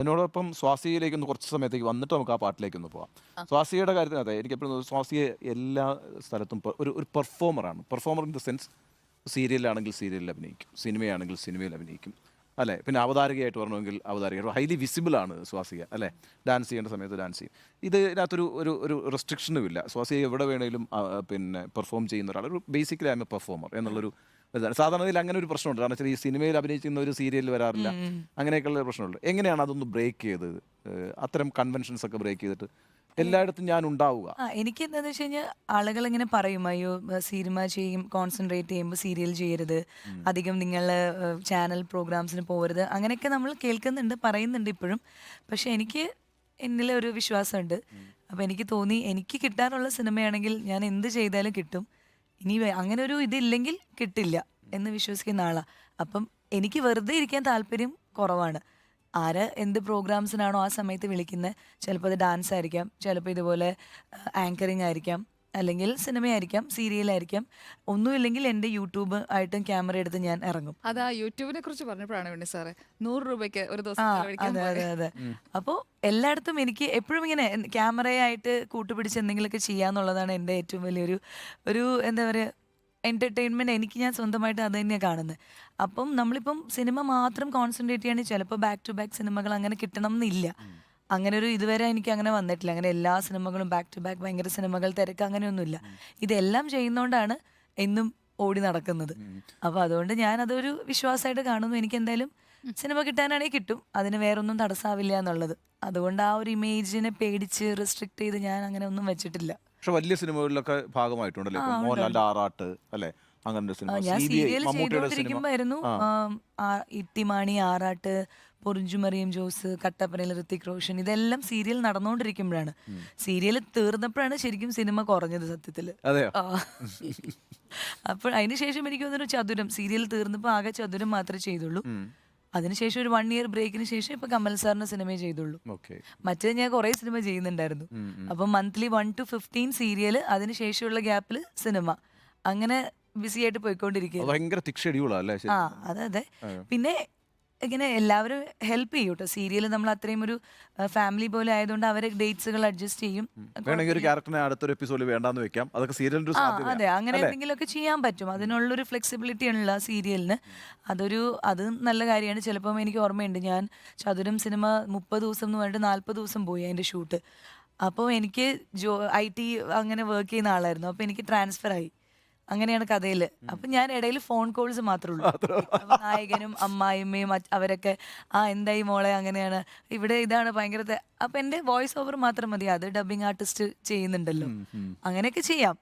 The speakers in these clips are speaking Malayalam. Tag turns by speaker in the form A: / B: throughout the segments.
A: അതിനോടൊപ്പം സ്വാസികയിലേക്കൊന്ന് കുറച്ച് സമയത്തേക്ക് വന്നിട്ട് നമുക്ക് ആ പാട്ടിലേക്കൊന്ന് പോവാം.
B: ആ.
A: സ്വാസികയുടെ കാര്യത്തിൽ അതെ എനിക്കെപ്പോഴും തോന്നുന്നു സ്വാസിക എല്ലാ സ്ഥലത്തും ഒരു പെർഫോമറാണ്. പെർഫോമർ ഇൻ ദ സെൻസ് സീരിയലിലാണെങ്കിൽ സീരിയലിൽ അഭിനയിക്കും, സിനിമയാണെങ്കിൽ സിനിമയിൽ അഭിനയിക്കും, അല്ലേ? പിന്നെ അവതാരകയായിട്ട് വരണമെങ്കിൽ അവതാരക ഹൈലി വിസിബിൾ ആണ് സ്വാസിക, അല്ലേ? ഡാൻസ് ചെയ്യേണ്ട സമയത്ത് ഡാൻസ് ചെയ്യും. ഇതിനകത്തൊരു ഒരു ഒരു റെസ്ട്രിക്ഷനും ഇല്ല. സ്വാസിക എവിടെ വേണേലും പിന്നെ പെർഫോം ചെയ്യുന്ന ഒരാൾ. ഒരു basically I M A performer എന്നുള്ളൊരു ഇതാണ്. സാധാരണയിൽ അങ്ങനെ ഒരു പ്രശ്നമുണ്ട്. കാരണം വെച്ചാൽ ഈ സിനിമയിൽ അഭിനയിക്കുന്ന ഒരു സീരിയലിൽ വരാറില്ല. അങ്ങനെയൊക്കെയുള്ള പ്രശ്നമുണ്ട്. എങ്ങനെയാണ് അതൊന്ന് ബ്രേക്ക് ചെയ്തത്? അത്തരം കൺവെൻഷൻസ് ഒക്കെ ബ്രേക്ക് ചെയ്തിട്ട് എല്ലായിടത്തും ഞാൻ ഉണ്ടാവുക.
C: എനിക്ക് എന്താന്ന് വെച്ച് കഴിഞ്ഞാൽ ആളുകൾ ഇങ്ങനെ പറയും, അയ്യോ സിനിമ ചെയ്യും, കോൺസെൻട്രേറ്റ് ചെയ്യുമ്പോൾ സീരിയൽ ചെയ്യരുത്, അധികം നിങ്ങൾ ചാനൽ പ്രോഗ്രാംസിന് പോകരുത്, അങ്ങനെയൊക്കെ നമ്മൾ കേൾക്കുന്നുണ്ട്, പറയുന്നുണ്ട് ഇപ്പോഴും. പക്ഷെ എനിക്ക് എന്നിലെ ഒരു വിശ്വാസമുണ്ട്. അപ്പം എനിക്ക് തോന്നി എനിക്ക് കിട്ടാനുള്ള സിനിമയാണെങ്കിൽ ഞാൻ എന്ത് ചെയ്താലും കിട്ടും. ഇനി അങ്ങനെ ഒരു ഇതില്ലെങ്കിൽ കിട്ടില്ല എന്ന് വിശ്വസിക്കുന്ന ആളാണ്. അപ്പം എനിക്ക് വെറുതെ ഇരിക്കാൻ താല്പര്യം കുറവാണ്. ആര് എന്ത് പ്രോഗ്രാംസിനാണോ ആ സമയത്ത് വിളിക്കുന്നത്, ചിലപ്പോൾ അത് ഡാൻസ് ആയിരിക്കാം, ചിലപ്പോൾ ഇതുപോലെ ആങ്കറിങ് ആയിരിക്കാം, അല്ലെങ്കിൽ സിനിമയായിരിക്കാം, സീരിയലായിരിക്കാം. ഒന്നുമില്ലെങ്കിൽ എൻ്റെ യൂട്യൂബ് ആയിട്ടും ക്യാമറ എടുത്ത് ഞാൻ ഇറങ്ങും.
B: അതാ യൂട്യൂബിനെ കുറിച്ച് പറഞ്ഞപ്പോഴാണ് വേണ്ടി സാറേ 100 രൂപയ്ക്ക് ഒരു ദിവസം
C: ആ
B: ചെലവഴിക്കാൻ
C: അതെ അതെ
B: പോയെ.
C: അതെ. അപ്പോൾ എല്ലായിടത്തും എനിക്ക് എപ്പോഴും ഇങ്ങനെ ക്യാമറയായിട്ട് കൂട്ടുപിടിച്ച് എന്തെങ്കിലുമൊക്കെ ചെയ്യാന്നുള്ളതാണ് എൻ്റെ ഏറ്റവും വലിയൊരു ഒരു എന്താ പറയുക എൻ്റർടൈൻമെൻറ്റ്. എനിക്ക് ഞാൻ സ്വന്തമായിട്ട് അത് തന്നെയാണ് കാണുന്നത്. അപ്പം നമ്മളിപ്പം സിനിമ മാത്രം കോൺസെൻട്രേറ്റ് ചെയ്യുകയാണെങ്കിൽ ചിലപ്പോൾ ബാക്ക് ടു ബാക്ക് സിനിമകൾ അങ്ങനെ കിട്ടണം എന്നില്ല. അങ്ങനെ ഒരു ഇതുവരെ എനിക്ക് അങ്ങനെ വന്നിട്ടില്ല. അങ്ങനെ എല്ലാ സിനിമകളും ബാക്ക് ടു ബാക്ക് ഭയങ്കര സിനിമകൾ തിരക്ക് അങ്ങനെയൊന്നുമില്ല. ഇതെല്ലാം ചെയ്യുന്നതുകൊണ്ടാണ് എന്നും ഓടി നടക്കുന്നത്. അപ്പോൾ അതുകൊണ്ട് ഞാൻ അതൊരു വിശ്വാസമായിട്ട് കാണുന്നു. എനിക്ക് എന്തായാലും സിനിമ കിട്ടാനാണെങ്കിൽ കിട്ടും, അതിന് വേറൊന്നും തടസ്സമാവില്ല എന്നുള്ളത്. അതുകൊണ്ട് ആ ഒരു ഇമേജിനെ പേടിച്ച് റെസ്ട്രിക്ട് ചെയ്ത് ഞാൻ അങ്ങനെ ഒന്നും വെച്ചിട്ടില്ല.
A: പക്ഷെ വലിയ സിനിമകളിലൊക്കെ ഭാഗമായിട്ടുണ്ടല്ലോ. ഇപ്പം മോഹൻലാലിന്റെ ആറാട്ട്, അല്ലേ? അങ്ങനെ സിനിമ,
C: ഞാൻ
A: CBI,
C: സീരിയൽ
A: മമ്മൂട്ടിയുടെ സിനിമ.
C: ചെയ്തുകൊണ്ടിരിക്കുമ്പോഴായിരുന്നു ഇട്ടിമാണി, ആറാട്ട്, പൊറിഞ്ചുമറിയം ജോസ്, കട്ടപ്പനയിൽ ഋത്തിക് റോഷൻ, ഇതെല്ലാം സീരിയൽ നടന്നുകൊണ്ടിരിക്കുമ്പോഴാണ്. സീരിയൽ തീർന്നപ്പോഴാണ് ശരിക്കും സിനിമ കുറഞ്ഞത് സത്യത്തില്.
A: അതെയോ?
C: അപ്പോൾ അതിനുശേഷം എനിക്ക് തോന്നുന്നു ചതുരം സീരിയൽ തീർന്നപ്പോൾ ആകെ ചതുരം മാത്രമേ ചെയ്തുള്ളൂ. അതിനുശേഷം ഒരു 1 ഇയർ ബ്രേക്കിന് ശേഷം ഇപ്പൊ കമൽ സാറിന്റെ സിനിമയെ ചെയ്തുള്ളൂ.
A: ഓക്കെ.
C: മറ്റേ ഞാൻ കുറേ സിനിമ ചെയ്യുന്നുണ്ടായിരുന്നു. അപ്പൊ മന്ത്ലി 1 to 15 സീരിയല്, അതിനുശേഷമുള്ള ഗ്യാപ്പിൽ സിനിമ, അങ്ങനെ ബിസി ആയിട്ട് പോയിക്കൊണ്ടിരിക്കുക.
A: ഭയങ്കര തിക് ഷെഡ്യൂളാ അല്ലേ?
C: ആ അതെ അതെ. പിന്നെ ഇങ്ങനെ എല്ലാവരും ഹെൽപ്പ് ചെയ്യും കേട്ടോ. സീരിയൽ നമ്മൾ അത്രയും ഒരു ഫാമിലി പോലെ ആയതുകൊണ്ട് അവരെ ഡേറ്റ്സുകൾ അഡ്ജസ്റ്റ് ചെയ്യും.
A: വേണമെങ്കിൽ ഒരു ക്യാരക്ടറിനെ അടുത്തൊരു എപ്പിസോഡിൽ വേണ്ടാന്ന് വെക്കാം. അതൊക്കെ സീരിയലിന്റെ ഒരു സാധ്യത.
C: അതെ, അങ്ങനെ എന്തെങ്കിലുമൊക്കെ ചെയ്യാൻ പറ്റും. അതിനുള്ളൊരു ഫ്ലെക്സിബിലിറ്റി ഉള്ള സീരിയലിന് അത് നല്ല കാര്യമാണ്. ചിലപ്പം എനിക്ക് ഓർമ്മയുണ്ട്, ഞാൻ ചതുരം സിനിമ 30 ദിവസം എന്ന് പറഞ്ഞിട്ട് 40 ദിവസം പോയി അതിൻ്റെ ഷൂട്ട്. അപ്പോൾ എനിക്ക് IT അങ്ങനെ വർക്ക് ചെയ്യുന്ന ആളായിരുന്നു. അപ്പോൾ എനിക്ക് ട്രാൻസ്ഫർ ആയി. അങ്ങനെയാണ് കഥയിൽ. അപ്പം ഞാൻ ഇടയിൽ ഫോൺ കോൾസ് മാത്രമേ ഉള്ളൂ. അപ്പൊ നായകനും അമ്മായിമ്മയും അവരൊക്കെ എന്തായി മോളെ, അങ്ങനെയാണ് ഇവിടെ, ഇതാണ് ഭയങ്കര അപ്പം എൻ്റെ വോയിസ് ഓവർ മാത്രം മതി, അത് ഡബിങ് ആർട്ടിസ്റ്റ് ചെയ്യുന്നുണ്ടല്ലോ, അങ്ങനെയൊക്കെ ചെയ്യാം.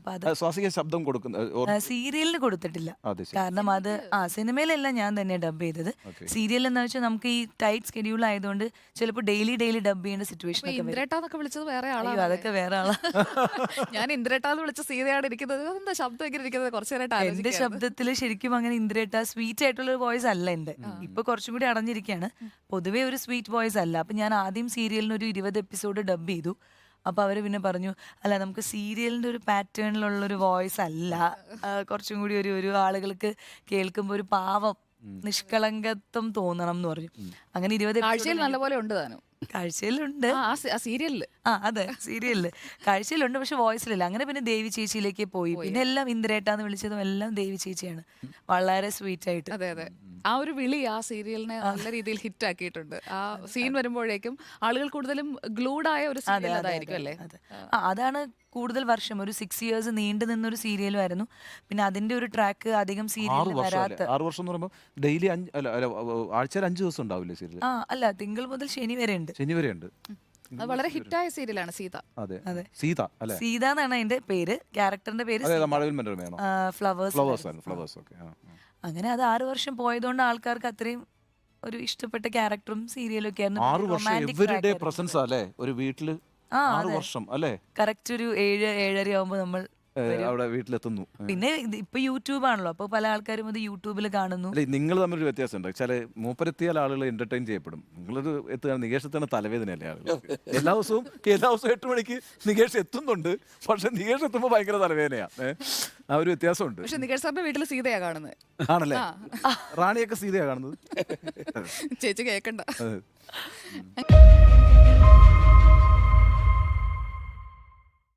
C: അപ്പൊ അത്
A: സ്വാസിക ശബ്ദം കൊടുക്കുന്ന
C: സീരിയലിന് കൊടുത്തിട്ടില്ല. കാരണം അത് സിനിമയിലെല്ലാം ഞാൻ തന്നെ ഡബ് ചെയ്തത്. സീരിയൽ എന്ന് വെച്ചാൽ നമുക്ക് ഈ ടൈറ്റ് സ്കെഡ്യൂൾ ആയതുകൊണ്ട് ചിലപ്പോൾ ഡെയിലി ഡബ് ചെയ്യേണ്ട സിറ്റുവേഷൻ ഒക്കെ വരും.
B: ഇന്ദ്രേട്ടാന്നൊക്കെ വിളിച്ചത് വേറെ
C: അയ്യോ,
B: ആളാണ്.
C: അതൊക്കെ വേറെ ആളാ.
B: ഞാൻ ഇന്ദ്രേട്ടാന്ന് വിളിച്ച സീതയാണ് ഇരിക്കുന്നത്. എന്താ ശബ്ദം ഇങ്ങനെ ഇരിക്കുന്നത്? കുറച്ചു നേരമായിട്ട്
C: എന്റെ ശബ്ദത്തില് ശരിക്കും അങ്ങനെ ഇന്ദ്രേട്ട സ്വീറ്റ് ആയിട്ടുള്ള ഒരു വോയിസ് അല്ല എന്റെ. ഇപ്പൊ കുറച്ചും കൂടി അടഞ്ഞിരിക്കുകയാണ്. പൊതുവേ ഒരു സ്വീറ്റ് വോയിസ് അല്ല. അപ്പൊ ഞാൻ ആദ്യം സീരിയലിന് ഒരു 20 എപ്പിസോഡ് ഡബ് ചെയ്തു. അപ്പോൾ അവർ പിന്നെ പറഞ്ഞു, അല്ല നമുക്ക് സീരിയലിൻ്റെ ഒരു പാറ്റേണിലുള്ളൊരു വോയിസ് അല്ല, കുറച്ചും കൂടി ഒരു ആളുകൾക്ക് കേൾക്കുമ്പോൾ ഒരു പാവം നിഷ്കളങ്കത്വം തോന്നണം എന്ന് പറഞ്ഞു. അങ്ങനെ 20
B: കാഴ്ചയിൽ നല്ലപോലെ ഉണ്ട് താനും.
C: കാഴ്ചയിലുണ്ട്,
B: സീരിയലില്
C: അതെ സീരിയലില് കാഴ്ചയിലുണ്ട്, പക്ഷെ വോയിസിലില്ല. അങ്ങനെ പിന്നെ ദേവി ചേച്ചിയിലേക്ക് പോയി. പിന്നെ എല്ലാം ഇന്ദ്രേട്ടാന്ന് വിളിച്ചതും എല്ലാം ദേവി ചേച്ചിയാണ്, വളരെ സ്വീറ്റ് ആയിട്ട്.
B: അതെ അതെ. ആ ഒരു വിളി ആ സീരിയലിനെ നല്ല രീതിയിൽ ഹിറ്റ് ആക്കിയിട്ടുണ്ട്. ആ സീൻ വരുമ്പോഴേക്കും ആളുകൾ കൂടുതലും ഗ്ലൂഡായ ഒരു സീരിയൽ അതായിരിക്കും അല്ലേ?
C: അതാണ് കൂടുതൽ വർഷം, ഒരു 6 years നീണ്ടു നിന്നൊരു സീരിയലും ആയിരുന്നു. പിന്നെ അതിന്റെ ഒരു ട്രാക്ക് അധികം സീരിയൽ വരാത്ത.
A: 6 വർഷം എന്ന് പറയുമ്പോൾ ഡെയിലി ആഴ്ചയിൽ 5 ദിവസം ഉണ്ടാവില്ലേ സീരിയൽ?
C: അല്ല, തിങ്കൾ മുതൽ ശനി വരെ ഉണ്ട്.
A: ശനി വരെ ഉണ്ട്.
B: അത് വളരെ ഹിറ്റായ സീരിയലാണ് സീത.
A: അതെ
C: അതെ,
A: സീത അല്ലേ?
C: സീത എന്നാണ് അതിന്റെ പേര്, ക്യാരക്ടറിന്റെ പേര്
A: മഴവിൽ മനോരമയാണോ?
C: ഫ്ലവേഴ്സ്. അങ്ങനെ അത് 6 വർഷം പോയതുകൊണ്ട് ആൾക്കാർക്ക് അത്രയും ഒരു ഇഷ്ടപ്പെട്ട ക്യാരക്ടറും സീരിയലും ഒക്കെ ആയിരുന്നു.
A: 6 വർഷം എവരിഡേ പ്രസൻസ് അല്ലേ ഒരു വീട്ടില്? 6 വർഷം അല്ലേ?
C: കറക്റ്റ് ഒരു 7-7:30 ആവുമ്പോൾ നമ്മൾ
A: അവിടെ വീട്ടിലെത്തുന്നു.
C: പിന്നെ ഇപ്പൊ യൂട്യൂബ് ആണല്ലോ, അപ്പൊ പല ആൾക്കാരും അത് യൂട്യൂബിൽ കാണുന്നു.
A: അല്ലെ, നിങ്ങൾ തമ്മിലൊരു വ്യത്യാസമുണ്ട്. വെച്ചാൽ മൂപ്പരെത്തിയാൽ ആളുകൾ എന്റർടൈൻ ചെയ്യപ്പെടും. നിങ്ങളൊരു എത്തുക നികേഷത്തിന് തലവേദനയല്ലേ ആളുകൾ. എല്ലാ ദിവസവും 8 മണിക്ക് നികേഷ് എത്തുന്നുണ്ട്, പക്ഷെ നികേഷ് എത്തുമ്പോൾ ഭയങ്കര തലവേദനയാണ്. ആ ഒരു വ്യത്യാസമുണ്ട്.
B: പക്ഷെ നികേഷ് സാറിന്റെ വീട്ടിൽ സീതയാ കാണുന്നത്.
A: ആണല്ലേ? റാണിയൊക്കെ സീതയാ കാണുന്നത്.
B: ചേച്ചി കേക്കണ്ട.